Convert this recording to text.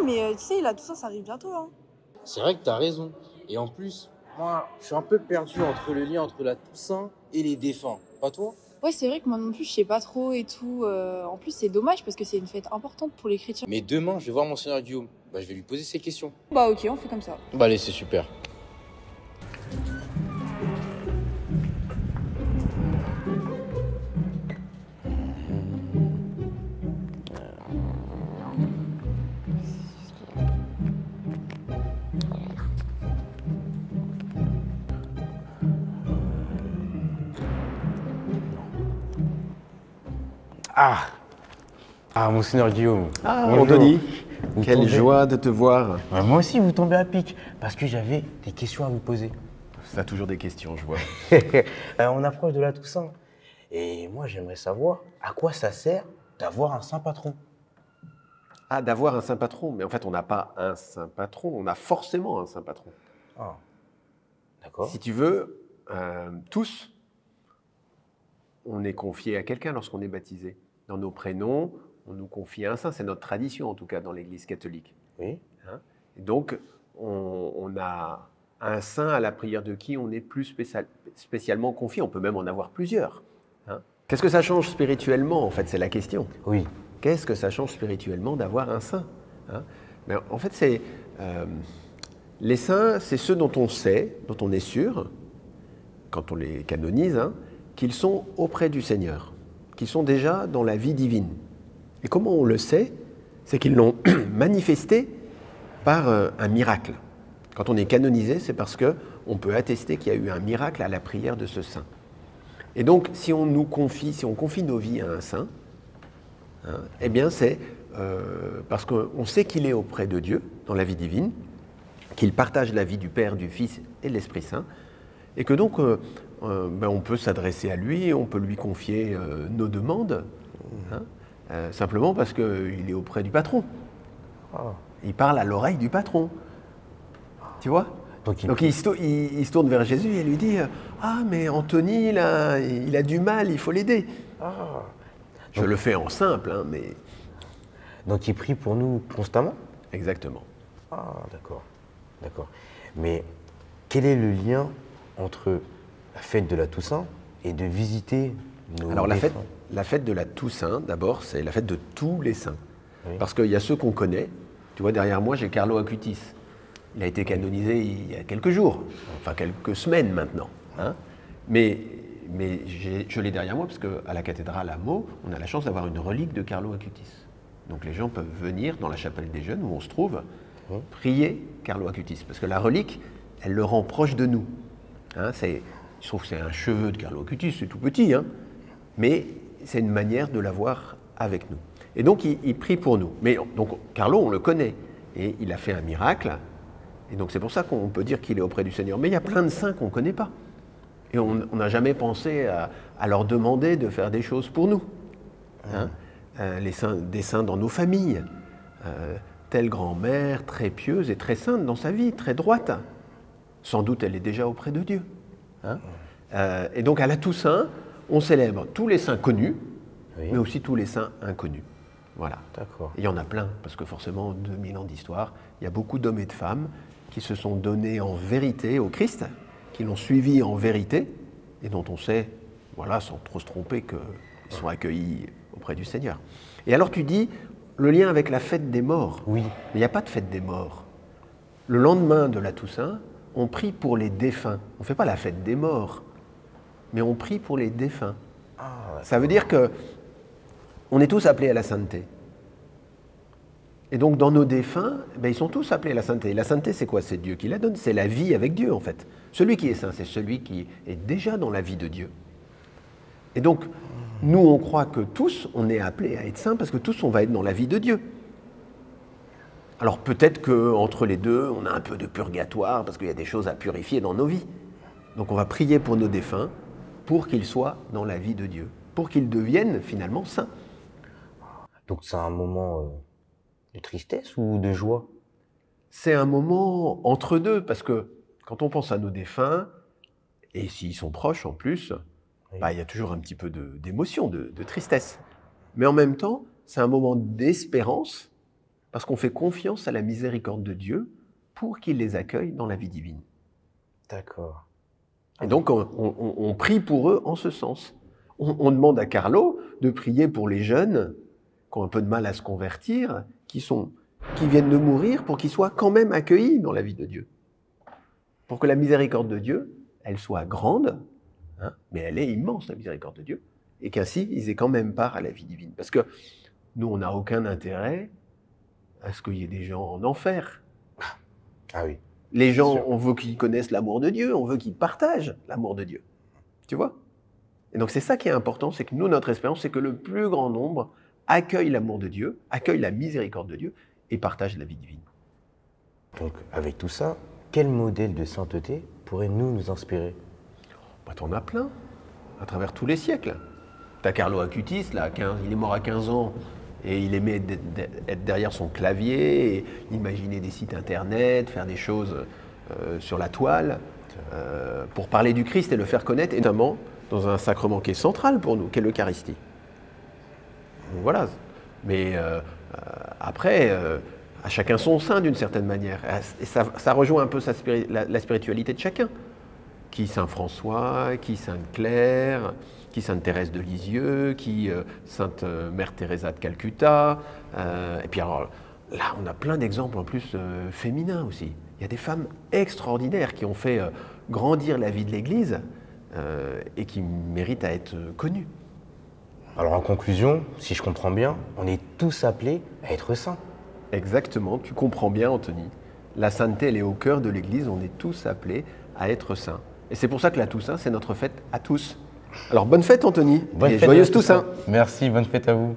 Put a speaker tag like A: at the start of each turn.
A: mais tu sais, là, tout ça arrive bientôt, hein.
B: C'est vrai que t'as raison. Et en plus, moi, je suis un peu perdu entre le lien entre la Toussaint et les défunts. Pas toi?
A: Ouais, c'est vrai que moi non plus, je sais pas trop et tout. En plus, c'est dommage parce que c'est une fête importante pour les chrétiens.
B: Mais demain, je vais voir Monseigneur Guillaume. Bah, je vais lui poser ces questions.
A: Bah ok, on fait comme ça.
B: Bah, allez, c'est super.
C: Ah, Monseigneur Guillaume.
D: Ah,
C: Bonjour.
D: Anthony,
C: Vous
D: quelle
C: tombez-
D: joie de te voir.
C: Ouais, moi aussi, vous tombez à pic, parce que j'avais des questions à vous poser.
D: Ça a toujours des questions, je vois.
C: On approche de la Toussaint, et moi, j'aimerais savoir à quoi ça sert d'avoir un saint patron.
D: Ah, d'avoir un saint patron. Mais en fait, on n'a pas un saint patron, on a forcément un saint patron.
C: Ah, d'accord.
D: Si tu veux, tous, on est confié à quelqu'un lorsqu'on est baptisé. Dans nos prénoms, on nous confie à un saint. C'est notre tradition, en tout cas, dans l'Église catholique.
C: Oui.
D: Et donc, on a un saint à la prière de qui on est plus spécialement confié. On peut même en avoir plusieurs. Qu'est-ce que ça change spirituellement, en fait, c'est la question.
C: Oui.
D: Qu'est-ce que ça change spirituellement d'avoir un saint? Mais en fait, les saints, c'est ceux dont on sait, dont on est sûr, quand on les canonise, qu'ils sont auprès du Seigneur, qu'ils sont déjà dans la vie divine. Et comment on le sait? C'est qu'ils l'ont manifesté par un miracle. Quand on est canonisé, c'est parce qu'on peut attester qu'il y a eu un miracle à la prière de ce saint. Et donc, si on confie nos vies à un saint, eh bien c'est parce qu'on sait qu'il est auprès de Dieu, dans la vie divine, qu'il partage la vie du Père, du Fils et de l'Esprit Saint, et que donc on peut s'adresser à lui, on peut lui confier nos demandes, simplement parce qu'il est auprès du patron. Il parle à l'oreille du patron. Tu vois? Donc il se tourne vers Jésus et lui dit « Ah, mais Anthony, là, il a du mal, il faut l'aider. » Je le fais en simple, mais...
C: Donc il prie pour nous constamment?
D: Exactement.
C: Ah, d'accord. D'accord. Mais quel est le lien entre la fête de la Toussaint et de visiter nos
D: Alors
C: défunts?
D: la fête de la Toussaint, d'abord, c'est la fête de tous les saints.
C: Oui.
D: Parce qu'il y a ceux qu'on connaît. Tu vois, derrière moi, j'ai Carlo Acutis. Il a été canonisé il y a quelques jours, enfin quelques semaines maintenant. Mais je l'ai derrière moi parce qu'à la cathédrale à Meaux, on a la chance d'avoir une relique de Carlo Acutis. Donc les gens peuvent venir dans la chapelle des jeunes où on se trouve, prier Carlo Acutis. Parce que la relique, elle le rend proche de nous. Je trouve que c'est un cheveu de Carlo Acutis, c'est tout petit, mais c'est une manière de l'avoir avec nous. Et donc il prie pour nous. Mais donc Carlo, on le connaît. Et il a fait un miracle. Et donc c'est pour ça qu'on peut dire qu'il est auprès du Seigneur. Mais il y a plein de saints qu'on ne connaît pas. Et on n'a jamais pensé à leur demander de faire des choses pour nous. Des saints dans nos familles. Telle grand-mère, très pieuse et très sainte dans sa vie, très droite. Sans doute elle est déjà auprès de Dieu. Et donc à la Toussaint, on célèbre tous les saints connus, mais aussi tous les saints inconnus. Voilà.
C: D'accord.
D: Il y en a plein, parce que forcément, en 2000 ans d'histoire, il y a beaucoup d'hommes et de femmes qui se sont donnés en vérité au Christ, qui l'ont suivi en vérité, et dont on sait, voilà, sans trop se tromper, qu'ils sont accueillis auprès du Seigneur. Et alors tu dis, le lien avec la fête des morts.
C: Oui.
D: Mais il n'y a pas de fête des morts. Le lendemain de la Toussaint, on prie pour les défunts. On ne fait pas la fête des morts, mais on prie pour les défunts. Ça veut dire que on est tous appelés à la sainteté. Et donc dans nos défunts, ils sont tous appelés à la sainteté. Et la sainteté, c'est quoi? C'est Dieu qui la donne, c'est la vie avec Dieu en fait. Celui qui est saint, c'est celui qui est déjà dans la vie de Dieu. Et donc, nous, on croit que tous, on est appelés à être saints parce que tous, on va être dans la vie de Dieu. Alors peut-être qu'entre les deux, on a un peu de purgatoire parce qu'il y a des choses à purifier dans nos vies. Donc on va prier pour nos défunts pour qu'ils soient dans la vie de Dieu, pour qu'ils deviennent finalement saints.
C: Donc c'est un moment de tristesse ou de joie?
D: C'est un moment entre deux, parce que quand on pense à nos défunts, et s'ils sont proches en plus, il y a toujours un petit peu d'émotion, de tristesse. Mais en même temps, c'est un moment d'espérance, parce qu'on fait confiance à la miséricorde de Dieu pour qu'il les accueille dans la vie divine.
C: D'accord.
D: Et donc, on prie pour eux en ce sens. On demande à Carlo de prier pour les jeunes qui ont un peu de mal à se convertir, qui viennent de mourir, pour qu'ils soient quand même accueillis dans la vie de Dieu. Pour que la miséricorde de Dieu, elle soit grande, hein, mais elle est immense, la miséricorde de Dieu, et qu'ainsi, ils aient quand même part à la vie divine. Parce que nous, on n'a aucun intérêt à ce qu'il y ait des gens en enfer.
C: Ah oui.
D: Les gens,
C: Sûr.
D: on veut qu'ils connaissent l'amour de Dieu, on veut qu'ils partagent l'amour de Dieu. Tu vois? Et donc c'est ça qui est important, c'est que nous, notre espérance, c'est que le plus grand nombre accueille l'amour de Dieu, accueille la miséricorde de Dieu et partage la vie divine.
C: Donc, avec tout ça, quel modèle de sainteté pourrait nous inspirer?
D: Bah, t'en as plein, à travers tous les siècles. T'as Carlo Acutis, là, il est mort à 15 ans, et il aimait être derrière son clavier, et imaginer des sites internet, faire des choses sur la toile, pour parler du Christ et le faire connaître, et notamment dans un sacrement qui est central pour nous, qui est l'Eucharistie. Donc voilà. Mais après, à chacun son saint d'une certaine manière. Et ça rejoint un peu la spiritualité de chacun. Qui Saint François, qui Sainte Claire, qui Sainte Thérèse de Lisieux, qui Sainte Mère Teresa de Calcutta. Et puis alors, là, on a plein d'exemples en plus féminins aussi. Il y a des femmes extraordinaires qui ont fait grandir la vie de l'Église et qui méritent à être connues.
C: Alors en conclusion, si je comprends bien, on est tous appelés à être saints.
D: Exactement, tu comprends bien Anthony. La sainteté, elle est au cœur de l'Église, on est tous appelés à être saints. Et c'est pour ça que la Toussaint, c'est notre fête à tous. Alors bonne fête Anthony,
C: Bonne
D: et
C: fête
D: joyeuse
C: à
D: Toussaint.
C: Merci, bonne fête à vous.